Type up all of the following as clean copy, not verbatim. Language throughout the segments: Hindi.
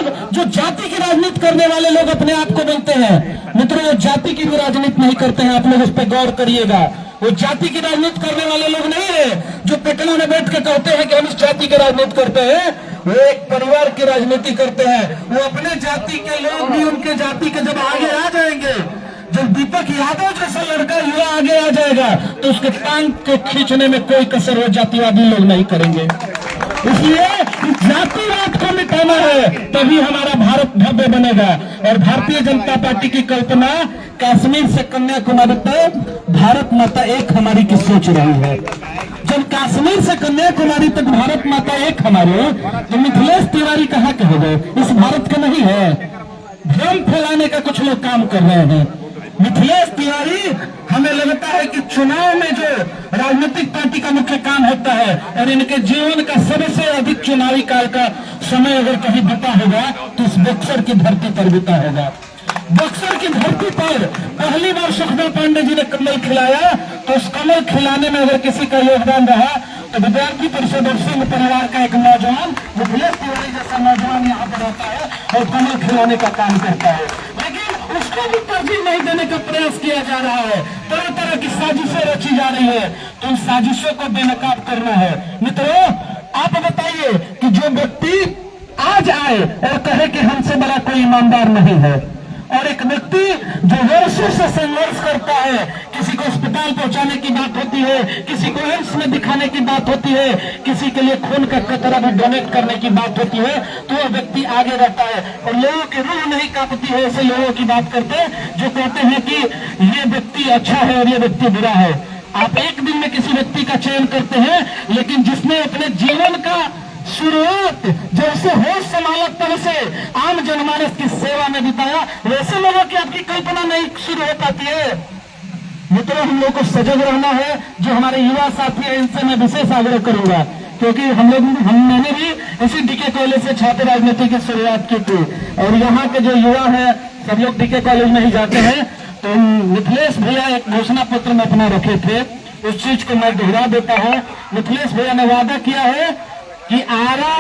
लोग जो जाति की राजनीति करने वाले लोग अपने आप को बोलते हैं, मित्रों वो जाति की भी राजनीति नहीं करते हैं। आप लोग उस पर गौर करिएगा। वो जाति की राजनीति करने वाले लोग नहीं है जो पटना में बैठ के कहते हैं कि हम इस जाति की राजनीति करते हैं। वो एक परिवार की राजनीति करते हैं। वो अपने जाति के लोग भी उनके जाति के जब आगे आ जाएंगे, जब दीपक यादव जैसा लड़का युवा आगे आ जाएगा तो उसके टांग को खींचने में कोई कसर वो जातिवादी लोग नहीं करेंगे। इसलिए जातिवाद को मिटाना है, तभी हमारा भारत भव्य बनेगा। और भारतीय जनता पार्टी की कल्पना कश्मीर से कन्याकुमारी तक भारत माता एक हमारी की सोच रही है। जब कश्मीर से कन्याकुमारी तक भारत माता एक हमारे, तो मिथिलेश तिवारी कहाँ के हो गए? इस भारत के नहीं है। भ्रम फैलाने का कुछ लोग काम कर रहे हैं। मिथिलेश तिवारी, हमें लगता है कि चुनाव में जो राजनीतिक पार्टी का मुख्य काम होता है और इनके जीवन का सबसे अधिक चुनावी काल का समय अगर कहीं बीता होगा तो इस बक्सर की धरती पर बीता होगा। बक्सर की धरती पर पहली बार सुखदेव पांडे जी ने कमल खिलाया, तो उस कमल खिलाने में अगर किसी का योगदान रहा तो विद्यार्थी परिषद और सिंह परिवार का एक नौजवान मिथिलेश तिवारी जैसा नौजवान यहाँ पर रहता है और कमल खिलाने का काम करता है। लेकिन उसको भी तरजीह नहीं देने का प्रयास किया जा रहा है। तरह तरह की साजिशें रची जा रही है, तो उन साजिशों को बेनकाब करना है। मित्रों, आप बताइए कि जो व्यक्ति आज आए और कहे कि हमसे बड़ा कोई ईमानदार नहीं है, और एक व्यक्ति जो वर्षों से संघर्ष करता है, किसी को अस्पताल पहुंचाने की बात होती है, किसी को एम्स में दिखाने की बात होती है, किसी के लिए खून का कतरा भी डोनेट करने की बात होती है, तो वह व्यक्ति आगे रहता है और लोगों की रूह नहीं कांपती है। ऐसे लोगों की बात करते हैं जो कहते हैं कि ये व्यक्ति अच्छा है और ये व्यक्ति बुरा है। आप एक दिन में किसी व्यक्ति का चयन करते हैं, लेकिन जिसने अपने जीवन का शुरुआत जैसे होश संभाला तब से आम जनमानस की सेवा में बिताया, वैसे लोगों की आपकी कल्पना नहीं शुरू हो पाती है। मित्रों, हम लोग को सजग रहना है। जो हमारे युवा साथी हैं, इनसे मैं विशेष आग्रह करूंगा, क्योंकि मैंने भी इसी डीके कॉलेज से छात्र राजनीति की शुरुआत की थी और यहाँ के जो युवा है सब लोग डीके कॉलेज में ही जाते हैं। तो मिथिलेश भैया एक घोषणा पत्र में अपना रखे थे, उस चीज को मैं दोहरा देता हूँ। मिथिलेश भैया ने वादा किया है कि आरा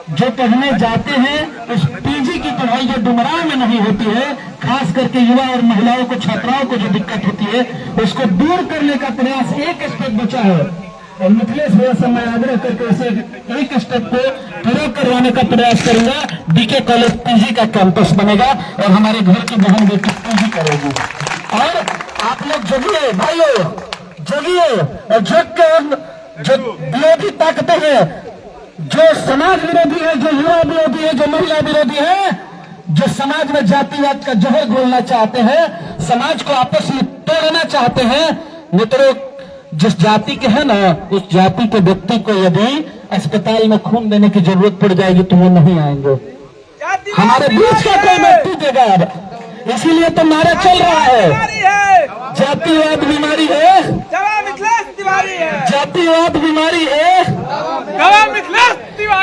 जो पढ़ने जाते हैं उस पीजी की पढ़ाई जो डुमराव में नहीं होती है, खास करके युवा और महिलाओं को, छात्राओं को जो दिक्कत होती है, उसको दूर करने का प्रयास एक स्टेप बचा है। और मिथिलेश भैया से मैं आग्रह करके उसे एक स्टेप को पूरा करवाने का प्रयास करूंगा। डीके कॉलेज पीजी का कैंपस बनेगा और हमारे घर की बहन बेटी पीजी करेगी। और आप लोग जगिए भाइयों, जगिए और जग के जो विरोधी ताकतें हैं, जो समाज विरोधी है, जो युवा विरोधी है, जो महिला विरोधी है, जो समाज में जातिवाद का जहर घोलना चाहते हैं, समाज को आपस में तोड़ना चाहते हैं, मित्रों जिस जाति के है ना, उस जाति के व्यक्ति को यदि अस्पताल में खून देने की जरूरत पड़ जाएगी तो वो नहीं आएंगे। हमारे बीच का कोई व्यक्ति देगा। इसीलिए तो नारा चल रहा है, जातिवाद बीमारी है, जातिवाद बीमारी है,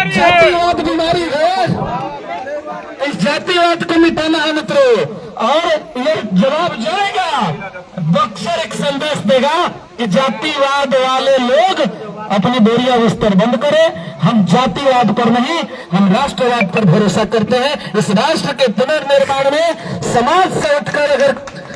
जातिवाद बीमारी है। इस जातिवाद को मिटाना है मित्रों, और ये जवाब जाएगा। बक्सर एक संदेश देगा कि जातिवाद वाले लोग अपनी बोरिया बिस्तर बंद करें। हम जातिवाद पर नहीं, हम राष्ट्रवाद पर भरोसा करते हैं। इस राष्ट्र के पुनर्निर्माण में समाज से उठकर अगर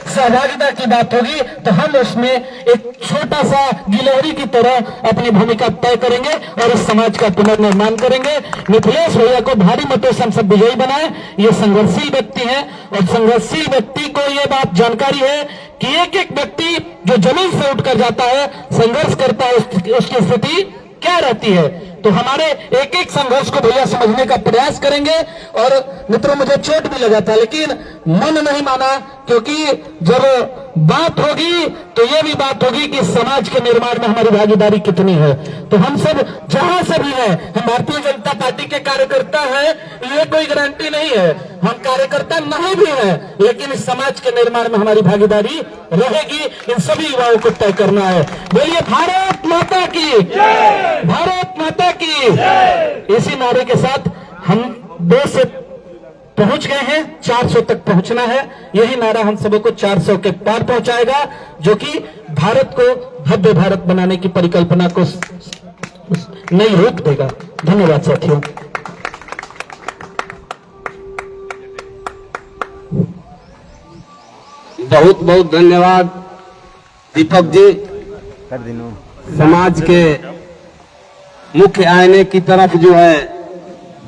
सहभागिता की बात होगी तो हम उसमें एक छोटा सा गिलहरी की तरह अपनी भूमिका तय करेंगे और इस समाज का पुनर्निर्माण करेंगे। मिथिलेश भैया को भारी मतों से हम सब विजयी बनाए। ये संघर्षशील व्यक्ति है और संघर्षशील व्यक्ति को ये बात जानकारी है कि एक एक व्यक्ति जो जमीन से उठकर जाता है, संघर्ष करता है, उसकी स्थिति क्या रहती है। तो हमारे एक एक संघर्ष को भैया समझने का प्रयास करेंगे। और मित्रों, मुझे चोट भी लगा था लेकिन मन नहीं माना, क्योंकि जब बात होगी तो ये भी बात होगी कि समाज के निर्माण में हमारी भागीदारी कितनी है। तो हम सब जहां से भी हैं, हम भारतीय जनता पार्टी के कार्यकर्ता हैं, ये कोई गारंटी नहीं है। हम कार्यकर्ता नहीं भी हैं, लेकिन इस समाज के निर्माण में हमारी भागीदारी रहेगी। इन सभी युवाओं को तय करना है। बोलिए भारत माता की, भारत माता की। इसी नारे के साथ हम 2 से पहुंच गए हैं, 400 तक पहुंचना है। यही नारा हम सबों को 400 के पार पहुंचाएगा, जो कि भारत को भव्य भारत बनाने की परिकल्पना को नई रूप देगा। धन्यवाद साथियों। बहुत बहुत धन्यवाद दीपक जी, समाज के मुख्य आईने की तरफ जो है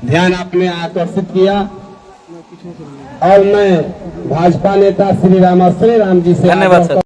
ध्यान आपने आकर्षित किया। और मैं भाजपा नेता श्री राम जी से धन्यवाद सर।